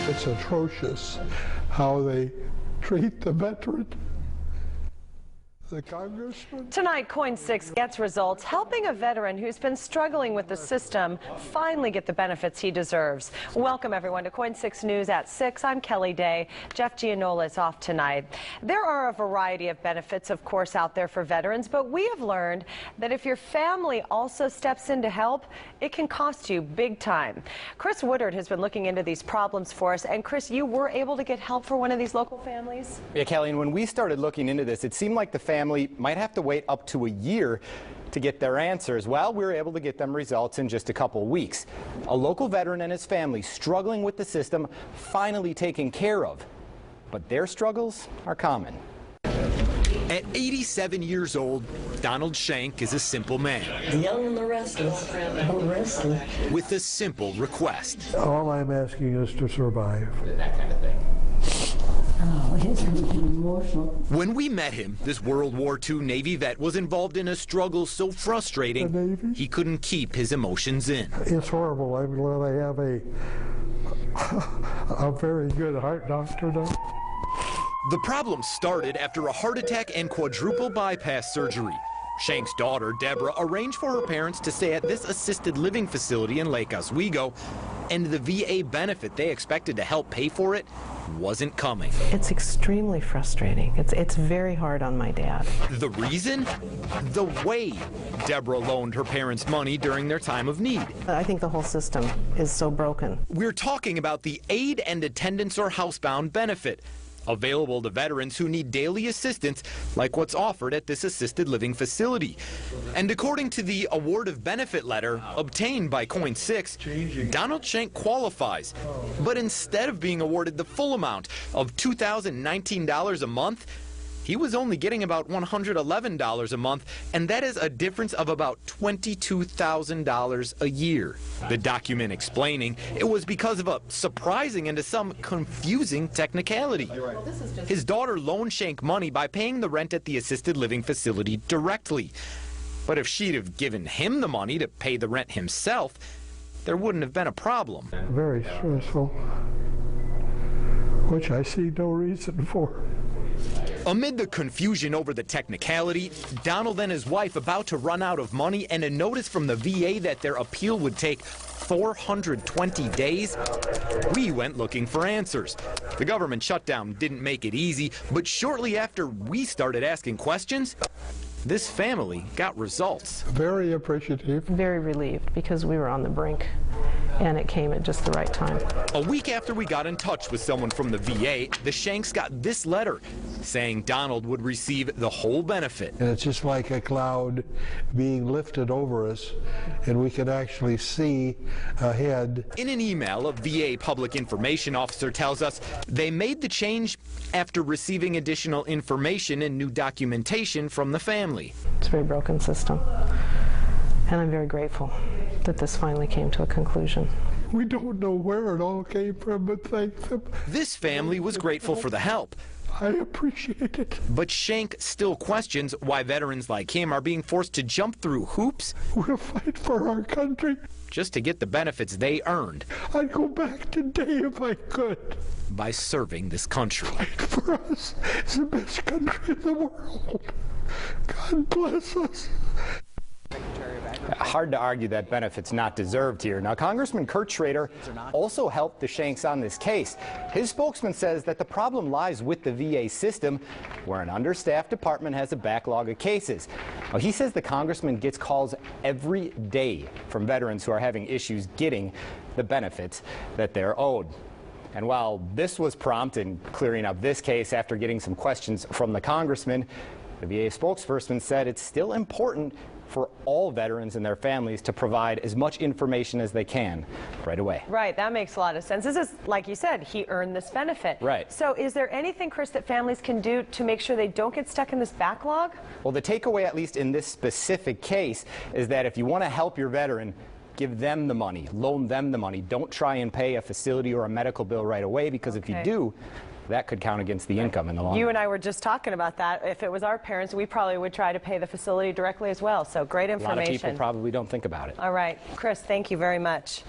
It's atrocious how they treat the veteran. The congressman. Tonight, Coin 6 gets results, helping a veteran who's been struggling with the system finally get the benefits he deserves. Welcome, everyone, to Coin 6 News at 6. I'm Kelly Day. Jeff Gianola is off tonight. There are a variety of benefits, of course, out there for veterans, but we have learned that if your family also steps in to help, it can cost you big time. Chris Woodard has been looking into these problems for us. And Chris, you were able to get help for one of these local families? Yeah, Kelly, and when we started looking into this, it seemed like the family might have to wait up to a year to get their answers. Well, we were able to get them results in just a couple weeks. A local veteran and his family struggling with the system finally taken care of. But their struggles are common. At 87 years old, Donald Shank is a simple man. The young and the restless. With a simple request. All I'm asking is to survive. That kind of thing. Oh, it's emotional. When we met him, this World War II Navy vet was involved in a struggle so frustrating he couldn't keep his emotions in. It's horrible. I'm glad I have a very good heart doctor now. The problem started after a heart attack and quadruple bypass surgery. Shank's daughter, Deborah, arranged for her parents to stay at this assisted living facility in Lake Oswego, and the VA benefit they expected to help pay for it wasn't coming. It's extremely frustrating. It's very hard on my dad. The reason? The way Deborah loaned her parents money during their time of need. I think the whole system is so broken. We're talking about the aid and attendance or housebound benefit, available to veterans who need daily assistance like what's offered at this assisted living facility. And according to the award of benefit letter obtained by Coin 6, Donald Shank qualifies. But instead of being awarded the full amount of $2,019 a month, he was only getting about $111 a month, and that is a difference of about $22,000 a year. The document explaining it was because of a surprising and to some confusing technicality. His daughter loaned Shank money by paying the rent at the assisted living facility directly. But if she'd have given him the money to pay the rent himself, there wouldn't have been a problem. Very stressful, which I see no reason for. Amid the confusion over the technicality, Donald and his wife about to run out of money and a notice from the VA that their appeal would take 420 days, we went looking for answers. The government shutdown didn't make it easy, but shortly after we started asking questions, this family got results. Very appreciative. Very relieved because we were on the brink and it came at just the right time. A week after we got in touch with someone from the VA, the Shanks got this letter saying Donald would receive the whole benefit. And it's just like a cloud being lifted over us, and we can actually see ahead. In an email, a VA public information officer tells us they made the change after receiving additional information and new documentation from the family. It's a very broken system, and I'm very grateful that this finally came to a conclusion. We don't know where it all came from, but thank them. This family was grateful for the help. I appreciate it. But Shank still questions why veterans like him are being forced to jump through hoops. We'll fight for our country. Just to get the benefits they earned. I'd go back today if I could. By serving this country. Fight for us. It's the best country in the world. God bless us. Hard to argue that benefits not deserved here. Now, Congressman Kurt Schrader also helped the Shanks on this case. His spokesman says that the problem lies with the VA system, where an understaffed department has a backlog of cases. Now, he says the congressman gets calls every day from veterans who are having issues getting the benefits that they're owed. And while this was prompt in clearing up this case after getting some questions from the congressman, the VA spokesperson said it's still important for all veterans and their families to provide as much information as they can right away. Right, that makes a lot of sense. This is, like you said, he earned this benefit. Right. So is there anything, Chris, that families can do to make sure they don't get stuck in this backlog? Well, the takeaway, at least in this specific case, is that if you want to help your veteran, give them the money, loan them the money. Don't try and pay a facility or a medical bill right away, because if you do, that could count against the income in the long run. You and I were just talking about that. If it was our parents, we probably would try to pay the facility directly as well. So great information. A lot of people probably don't think about it. All right. Chris, thank you very much.